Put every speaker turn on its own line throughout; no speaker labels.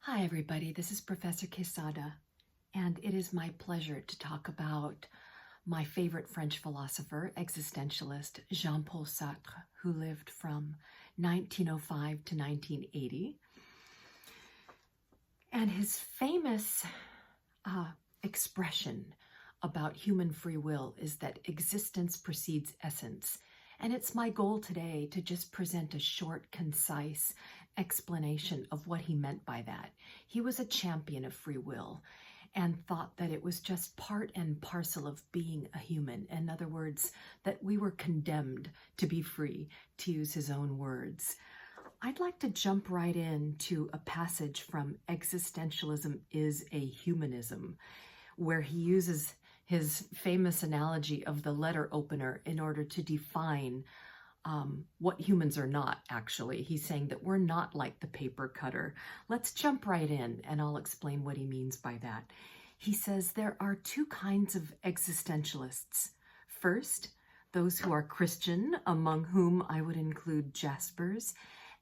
Hi everybody, this is Professor Quesada, and it is my pleasure to talk about my favorite French philosopher, existentialist, Jean-Paul Sartre, who lived from 1905 to 1980. And his famous expression about human free will is that existence precedes essence. And it's my goal today to just present a short, concise explanation of what he meant by that. He was a champion of free will and thought that it was just part and parcel of being a human. In other words, that we were condemned to be free, to use his own words. I'd like to jump right into a passage from Existentialism is a Humanism, where he uses his famous analogy of the letter opener in order to define what humans are not, actually. He's saying that we're not like the paper cutter. Let's jump right in and I'll explain what he means by that. He says there are two kinds of existentialists. First, those who are Christian, among whom I would include Jaspers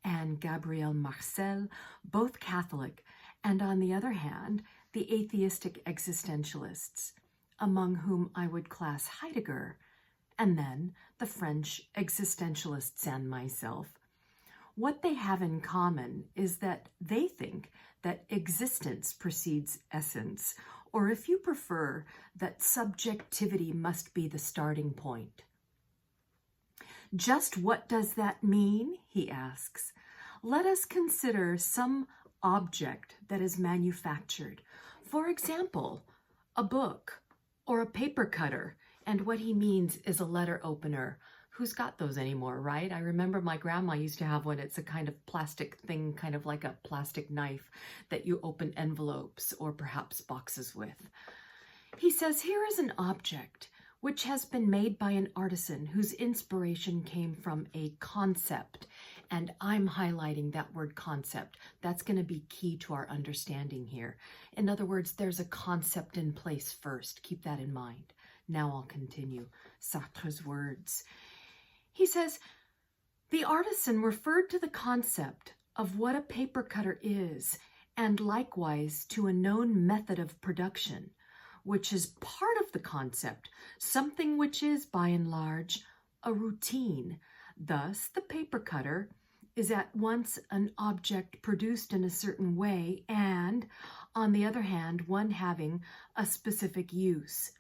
and Gabriel Marcel, both Catholic, and on the other hand, the atheistic existentialists, among whom I would class Heidegger, and then the French existentialists and myself. What they have in common is that they think that existence precedes essence, or if you prefer, that subjectivity must be the starting point. Just what does that mean? He asks. Let us consider some object that is manufactured. For example, a book or a paper cutter. And what he means is a letter opener. Who's got those anymore, right? I remember my grandma used to have one. It's a kind of plastic thing, kind of like a plastic knife that you open envelopes or perhaps boxes with. He says, here is an object which has been made by an artisan whose inspiration came from a concept. And I'm highlighting that word concept. That's going to be key to our understanding here. In other words, there's a concept in place first. Keep that in mind. Now I'll continue Sartre's words. He says, the artisan referred to the concept of what a paper cutter is, and likewise to a known method of production, which is part of the concept, something which is, by and large, a routine. Thus, the paper cutter is at once an object produced in a certain way and, on the other hand, one having a specific use.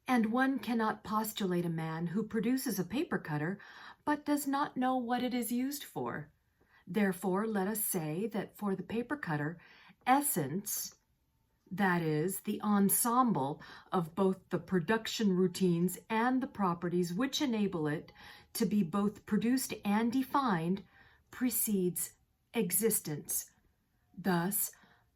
And one cannot postulate a man who produces a paper cutter but does not know what it is used for. Therefore, let us say that for the paper cutter, essence, that is, the ensemble of both the production routines and the properties which enable it to be both produced and defined, precedes existence. Thus,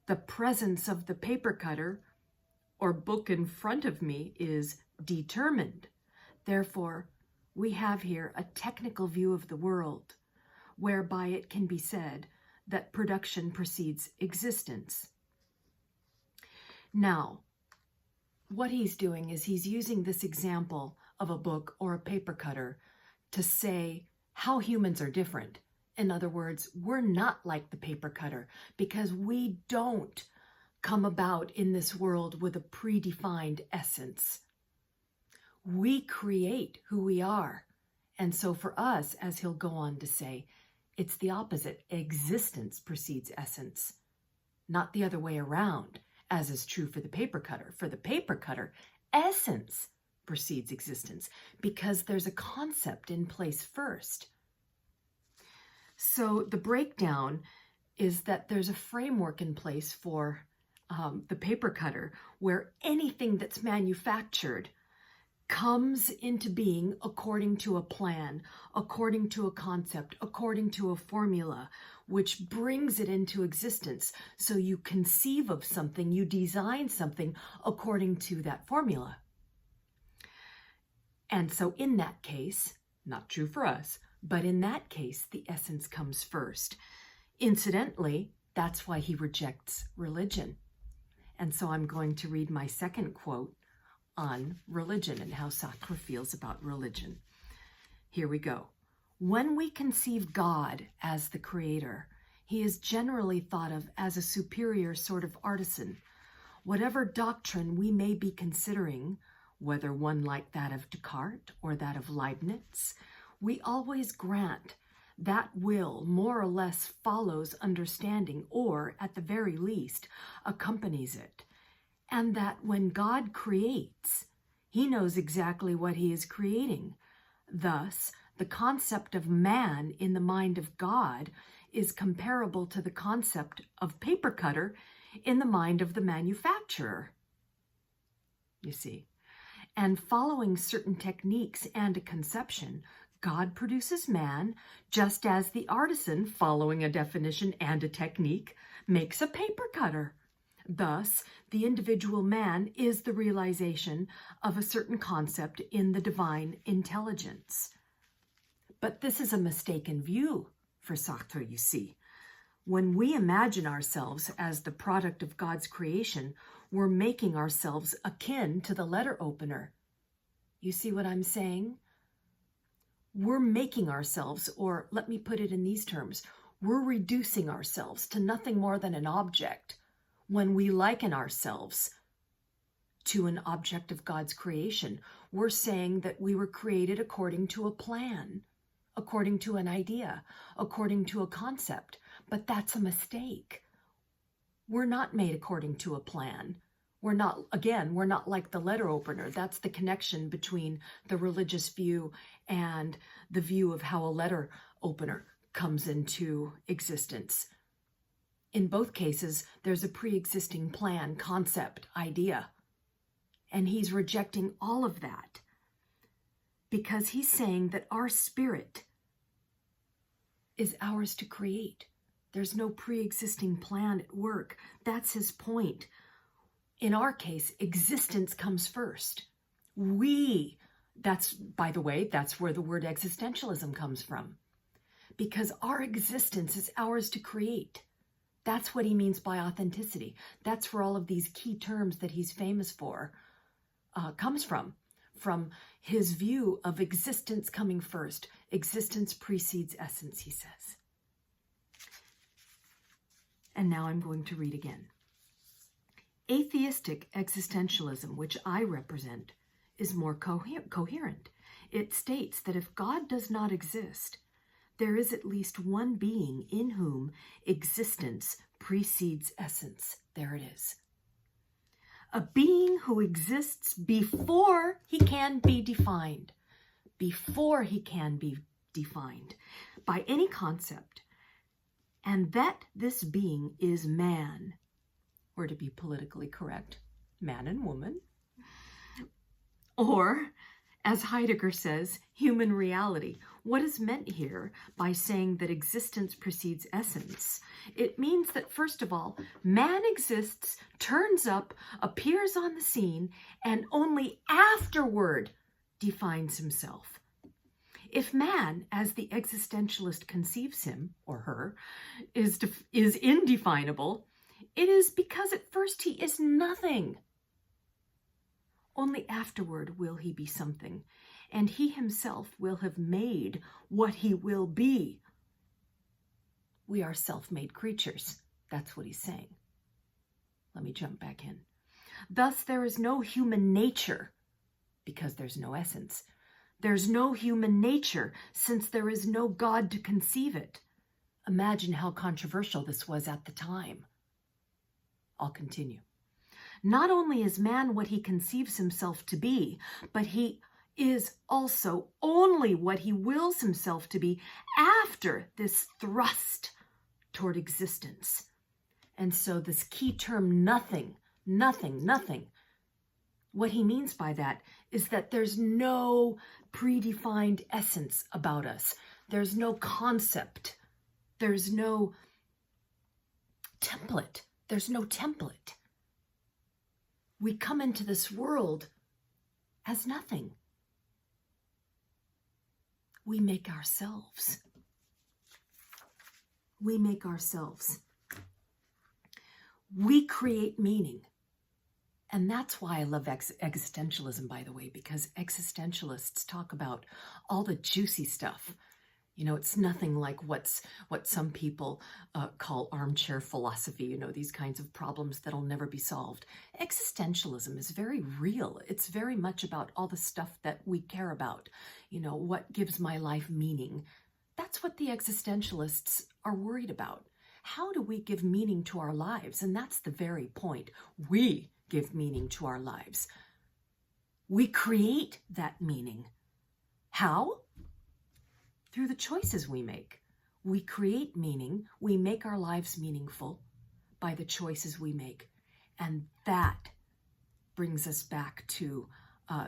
the presence of the paper cutter or book in front of me is determined. Therefore, we have here a technical view of the world, whereby it can be said that production precedes existence. Now, what he's doing is he's using this example of a book or a paper cutter to say how humans are different. In other words, we're not like the paper cutter because we don't come about in this world with a predefined essence. We create who we are. And so for us, as he'll go on to say, it's the opposite. Existence precedes essence, not the other way around, as is true for the paper cutter. For the paper cutter, essence precedes existence because there's a concept in place first. So the breakdown is that there's a framework in place for the paper cutter, where anything that's manufactured comes into being according to a plan, according to a concept, according to a formula, which brings it into existence. So you conceive of something, you design something according to that formula. And so in that case, not true for us, but in that case, the essence comes first. Incidentally, that's why he rejects religion. And so I'm going to read my second quote on religion and how Sartre feels about religion. Here we go. When we conceive God as the creator, He is generally thought of as a superior sort of artisan. Whatever doctrine we may be considering, whether one like that of Descartes or that of Leibniz, we always grant that will more or less follows understanding, or at the very least accompanies it, and that when God creates, he knows exactly what he is creating. Thus, the concept of man in the mind of God is comparable to the concept of paper cutter in the mind of the manufacturer. You see, and following certain techniques and a conception, God produces man, just as the artisan, following a definition and a technique, makes a paper cutter. Thus, the individual man is the realization of a certain concept in the divine intelligence. But this is a mistaken view for Sartre, you see. When we imagine ourselves as the product of God's creation, we're making ourselves akin to the letter opener. You see what I'm saying? We're making ourselves, or let me put it in these terms, we're reducing ourselves to nothing more than an object when we liken ourselves to an object of God's creation. We're saying that we were created according to a plan, according to an idea, according to a concept. But that's a mistake. We're not made according to a plan. We're not like the letter opener. That's the connection between the religious view and the view of how a letter opener comes into existence. In both cases, there's a pre-existing plan, concept, idea. And he's rejecting all of that because he's saying that our spirit is ours to create. There's no pre-existing plan at work. That's his point. In our case, existence comes first. By the way, that's where the word existentialism comes from. Because our existence is ours to create. That's what he means by authenticity. That's where all of these key terms that he's famous for comes from his view of existence coming first. Existence precedes essence, he says. And now I'm going to read again. Atheistic existentialism, which I represent, is more coherent. It states that if God does not exist, there is at least one being in whom existence precedes essence. There it is. A being who exists before he can be defined. Before he can be defined by any concept. And that this being is man, or to be politically correct, man and woman. Or, as Heidegger says, human reality. What is meant here by saying that existence precedes essence? It means that, first of all, man exists, turns up, appears on the scene, and only afterward defines himself. If man, as the existentialist conceives him, or her, is indefinable, it is because at first he is nothing. Only afterward will he be something, and he himself will have made what he will be. We are self-made creatures. That's what he's saying. Let me jump back in. Thus, there is no human nature, because there's no essence. There's no human nature, since there is no God to conceive it. Imagine how controversial this was at the time. I'll continue. Not only is man what he conceives himself to be, but he is also only what he wills himself to be after this thrust toward existence. And so this key term, nothing, what he means by that is that there's no predefined essence about us. There's no concept. There's no template. We come into this world as nothing. We make ourselves. We create meaning. And that's why I love existentialism, by the way, because existentialists talk about all the juicy stuff. It's nothing like what some people call armchair philosophy, these kinds of problems that'll never be solved. Existentialism is very real. It's very much about all the stuff that we care about. What gives my life meaning? That's what the existentialists are worried about. How do we give meaning to our lives? And that's the very point. We give meaning to our lives. We create that meaning. How? Through the choices we make. We create meaning. We make our lives meaningful by the choices we make. And that brings us back to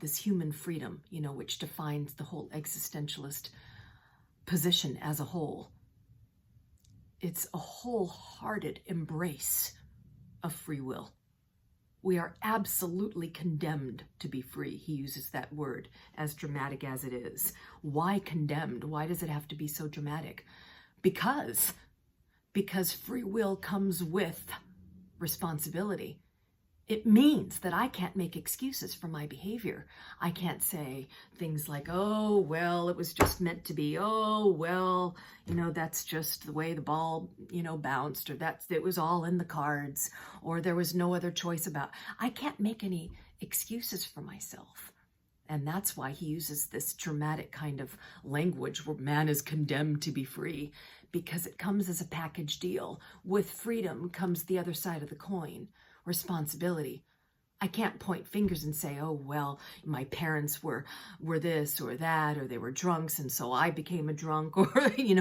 this human freedom, which defines the whole existentialist position as a whole. It's a wholehearted embrace of free will. We are absolutely condemned to be free. He uses that word, as dramatic as it is. Why condemned? Why does it have to be so dramatic? Because free will comes with responsibility. It means that I can't make excuses for my behavior. I can't say things like, oh, well, it was just meant to be. Oh, well, that's just the way the ball, bounced, or it was all in the cards, or there was no other choice about. I can't make any excuses for myself. And that's why he uses this dramatic kind of language where man is condemned to be free, because it comes as a package deal. With freedom comes the other side of the coin. Responsibility. I can't point fingers and say, oh, well, my parents were this or that, or they were drunks, and so I became a drunk, or,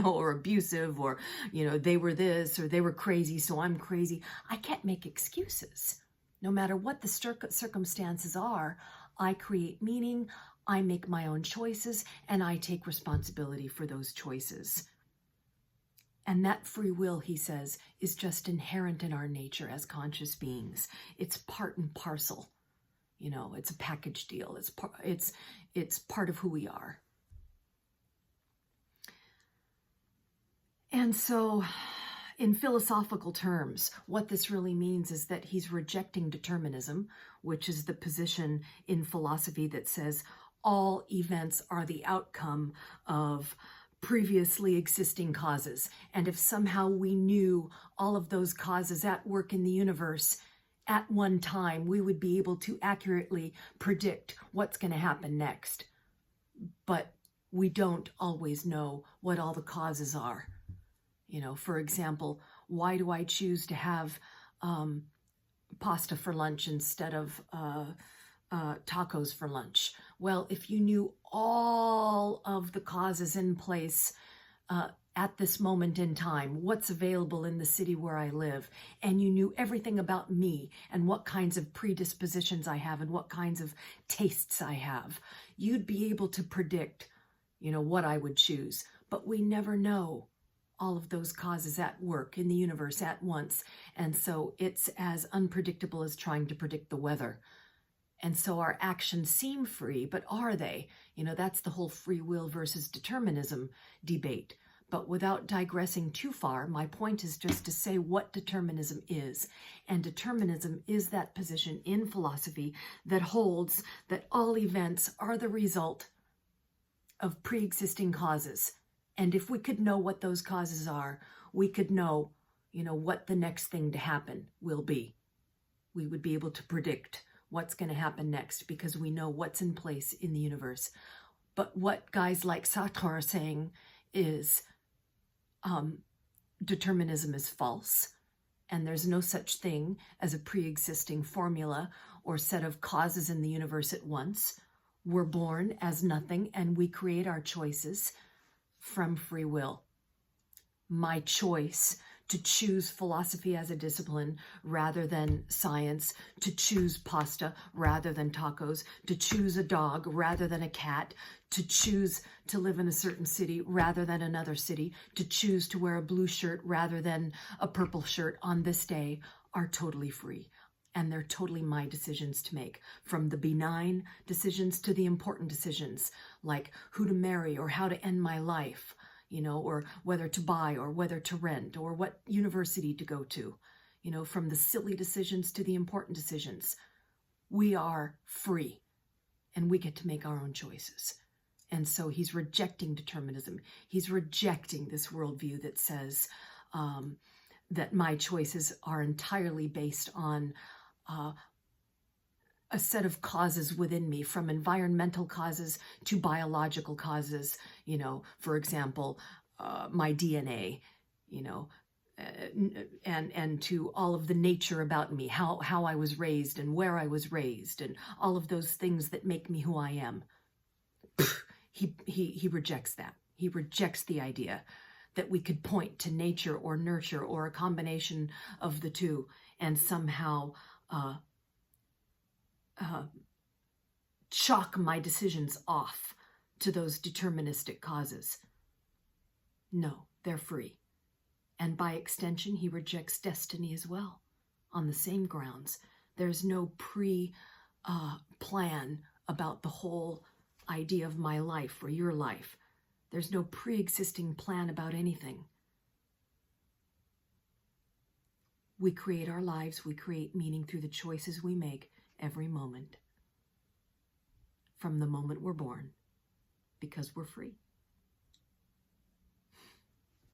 or abusive, or, they were this, or they were crazy, so I'm crazy. I can't make excuses. No matter what the circumstances are, I create meaning, I make my own choices, and I take responsibility for those choices. And that free will, he says, is just inherent in our nature as conscious beings. It's part and parcel. It's a package deal. It's part of who we are. And so, in philosophical terms, what this really means is that he's rejecting determinism, which is the position in philosophy that says all events are the outcome of previously existing causes. And if somehow we knew all of those causes at work in the universe at one time, we would be able to accurately predict what's going to happen next. But we don't always know what all the causes are. For example, why do I choose to have pasta for lunch instead of tacos for lunch? Well, if you knew all of the causes in place at this moment in time, what's available in the city where I live, and you knew everything about me and what kinds of predispositions I have and what kinds of tastes I have, you'd be able to predict, what I would choose. But we never know all of those causes at work in the universe at once. And so it's as unpredictable as trying to predict the weather. And so our actions seem free, but are they? That's the whole free will versus determinism debate. But without digressing too far, my point is just to say what determinism is. And determinism is that position in philosophy that holds that all events are the result of pre-existing causes. And if we could know what those causes are, we could know, what the next thing to happen will be. We would be able to predict what's going to happen next because we know what's in place in the universe. But what guys like Sartre are saying is determinism is false, and there's no such thing as a pre-existing formula or set of causes in the universe at once. We're born as nothing, and we create our choices from free will. My choice to choose philosophy as a discipline rather than science, to choose pasta rather than tacos, to choose a dog rather than a cat, to choose to live in a certain city rather than another city, to choose to wear a blue shirt rather than a purple shirt on this day are totally free. And they're totally my decisions to make, from the benign decisions to the important decisions, like who to marry or how to end my life, or whether to buy or whether to rent or what university to go to, from the silly decisions to the important decisions. We are free, and we get to make our own choices. And so he's rejecting determinism. He's rejecting this worldview that says that my choices are entirely based on a set of causes within me, from environmental causes to biological causes, for example, my DNA, and to all of the nature about me, how I was raised and where I was raised, and all of those things that make me who I am. He rejects that. He rejects the idea that we could point to nature or nurture or a combination of the two and somehow chalk my decisions off to those deterministic causes. No, they're free. And by extension, he rejects destiny as well, on the same grounds. There's no plan about the whole idea of my life or your life. There's no pre-existing plan about anything. We create our lives, we create meaning through the choices we make every moment, from the moment we're born, because we're free.